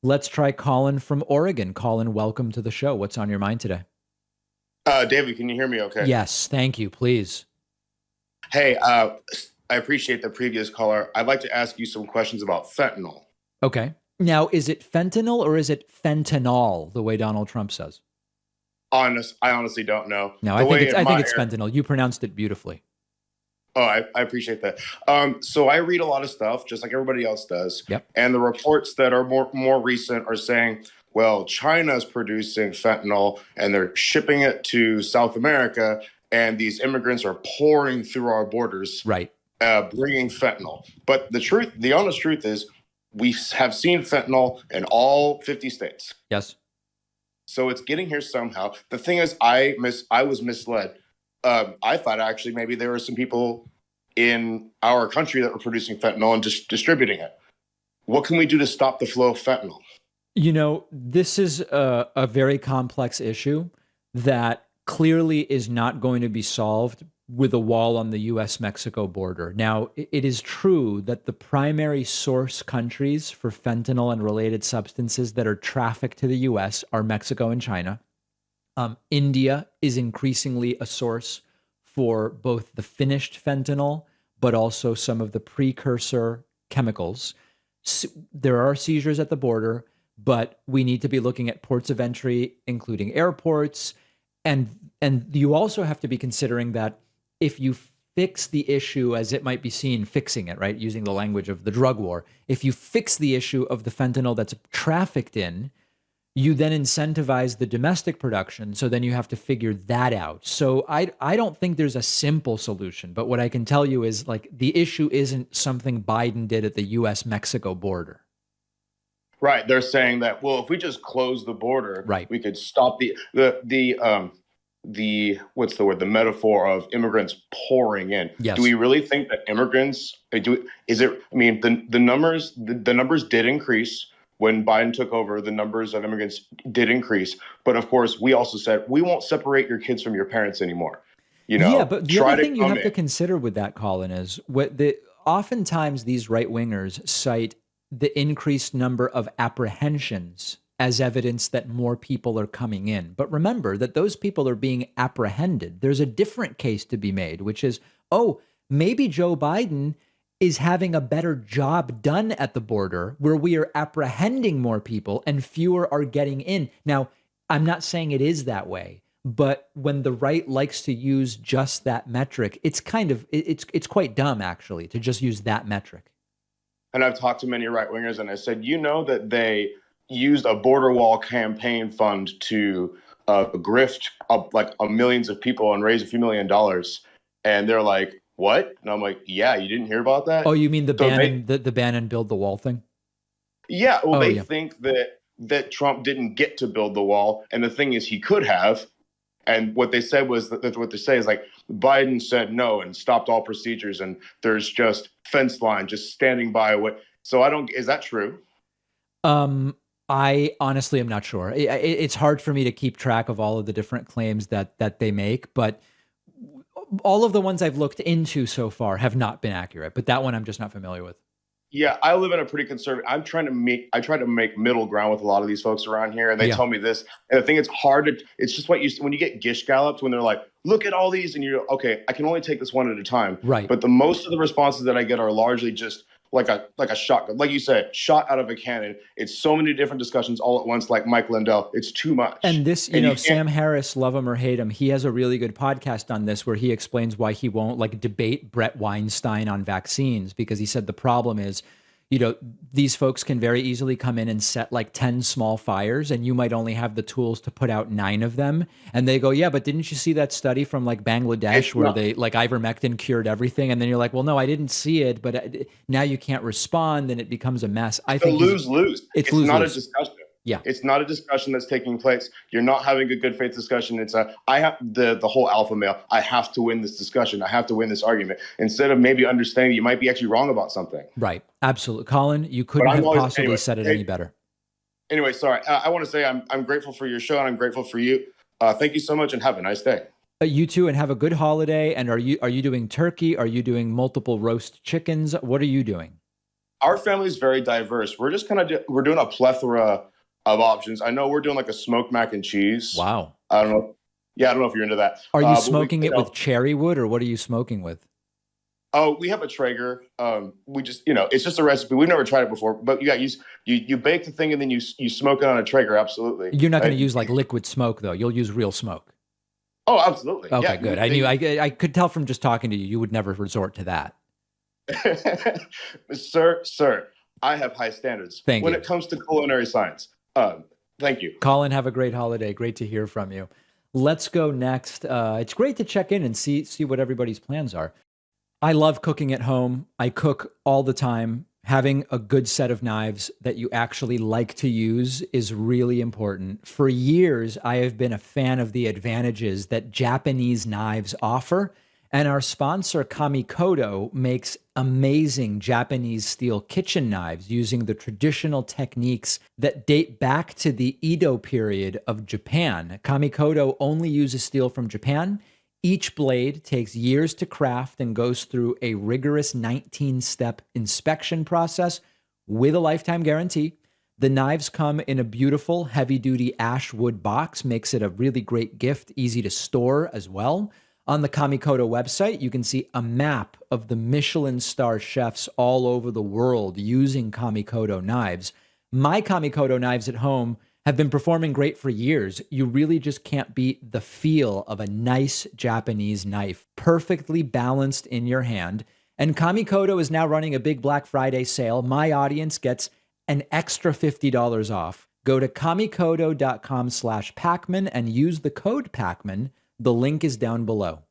Let's try Colin from Oregon. Colin, welcome to the show. What's on your mind today? David, can you hear me okay? Yes, thank you. Please. Hey, I appreciate the previous caller. I'd like to ask you some questions about fentanyl. Okay. Now, is it fentanyl or is it fentanyl, the way Donald Trump says? I honestly don't know. No, The way I in think my it's fentanyl. You pronounced it beautifully. Oh, I appreciate that. So I read a lot of stuff, just like everybody else does. Yep. And the reports that are more recent are saying, well, China's producing fentanyl and they're shipping it to South America, and these immigrants are pouring through our borders, Right. bringing fentanyl. But the honest truth is, we have seen fentanyl in all 50 states. Yes. So it's getting here somehow. The thing is, I was misled. I thought actually maybe there were some people in our country that were producing fentanyl and just distributing it. What can we do to stop the flow of fentanyl? You know, this is a very complex issue that clearly is not going to be solved with a wall on the US-Mexico border. Now, it is true that the primary source countries for fentanyl and related substances that are trafficked to the US are Mexico and China. India is increasingly a source for both the finished fentanyl, but also some of the precursor chemicals. There are seizures at the border, but we need to be looking at ports of entry, including airports. And you also have to be considering that if you fix the issue as it might be seen, fixing it, right, using the language of the drug war, if you fix the issue of the fentanyl that's trafficked in, you then incentivize the domestic production. So then you have to figure that out. So I don't think there's a simple solution. But what I can tell you is, like, the issue isn't something Biden did at the US-Mexico border. Right. They're saying that, well, if we just close the border, right, we could stop the what's the word, the metaphor of immigrants pouring in. Yes. Do we really think that immigrants the numbers did increase when Biden took over. The numbers of immigrants did increase, but of course we also said we won't separate your kids from your parents anymore. Yeah, but the other thing you have to consider with that, Colin, is oftentimes these right wingers cite the increased number of apprehensions as evidence that more people are coming in. But remember that those people are being apprehended. There's a different case to be made, which is, maybe Joe Biden is having a better job done at the border where we are apprehending more people and fewer are getting in. Now, I'm not saying it is that way, but when the right likes to use just that metric, it's quite dumb, actually, to just use that metric. And I've talked to many right wingers and I said, that they used a border wall campaign fund to grift up millions of people and raise a few $1 million. And they're like, what? And I'm like, yeah, you didn't hear about that? Oh, you mean the ban and build the wall thing? Yeah. Well, they think that Trump didn't get to build the wall. And the thing is, he could have. And what they said was what they say is like Biden said no and stopped all procedures. And there's just fence line just standing by is that true? I honestly am not sure. It's hard for me to keep track of all of the different claims that they make, but all of the ones I've looked into so far have not been accurate. But that one I'm just not familiar with. Yeah, I live in a pretty conservative. I try to make middle ground with a lot of these folks around here, and they tell me this. And the thing it's hard it's just when you get gish gallops when they're like, look at all these, and you're okay. I can only take this one at a time. Right. But most of the responses that I get are largely just like a shotgun, like you said, shot out of a cannon. It's so many different discussions all at once, like Mike Lindell. It's too much. And this, Sam Harris, love him or hate him, he has a really good podcast on this where he explains why he won't debate Brett Weinstein on vaccines, because he said the problem is, these folks can very easily come in and set 10 small fires, and you might only have the tools to put out 9 of them. And they go, yeah, but didn't you see that study from Bangladesh where they ivermectin cured everything? And then you're like, well, no, I didn't see it, but now you can't respond, and it becomes a mess. I think lose-lose. It's not a discussion. Yeah, it's not a discussion that's taking place. You're not having a good faith discussion. It's I have the whole alpha male. I have to win this discussion. I have to win this argument. Instead of maybe understanding you might be actually wrong about something. Right. Absolutely, Colin. You couldn't have possibly said it any better. Anyway, sorry. I want to say I'm grateful for your show and I'm grateful for you. Thank you so much and have a nice day. You too, and have a good holiday. And are you doing turkey? Are you doing multiple roast chickens? What are you doing? our family is very diverse. We're just kind of we're doing a plethora of options. I know we're doing like a smoked mac and cheese. Wow. I don't know. Yeah, I don't know if you're into that. Are you smoking it with cherry wood, or what are you smoking with? Oh, we have a Traeger. We just, it's just a recipe. We've never tried it before, but you bake the thing and then you smoke it on a Traeger. Absolutely. You're not going to use like liquid smoke though. You'll use real smoke. Oh, absolutely. Okay, yeah, good. I could tell from just talking to you, you would never resort to that. Sir, I have high standards when it comes to culinary science. Thank you. Colin, have a great holiday. Great to hear from you. Let's go next. It's great to check in and see what everybody's plans are. I love cooking at home. I cook all the time. Having a good set of knives that you actually like to use is really important. For years, I have been a fan of the advantages that Japanese knives offer. And our sponsor, Kamikoto, makes amazing Japanese steel kitchen knives using the traditional techniques that date back to the Edo period of Japan. Kamikoto only uses steel from Japan. Each blade takes years to craft and goes through a rigorous 19-step inspection process with a lifetime guarantee. The knives come in a beautiful heavy-duty ash wood box, makes it a really great gift, easy to store as well. On the Kamikoto website, you can see a map of the Michelin star chefs all over the world using Kamikoto knives. My Kamikoto knives at home have been performing great for years. You really just can't beat the feel of a nice Japanese knife, perfectly balanced in your hand. And Kamikoto is now running a big Black Friday sale. My audience gets an extra $50 off. Go to kamikoto.com/Pacman and use the code Pacman. The link is down below.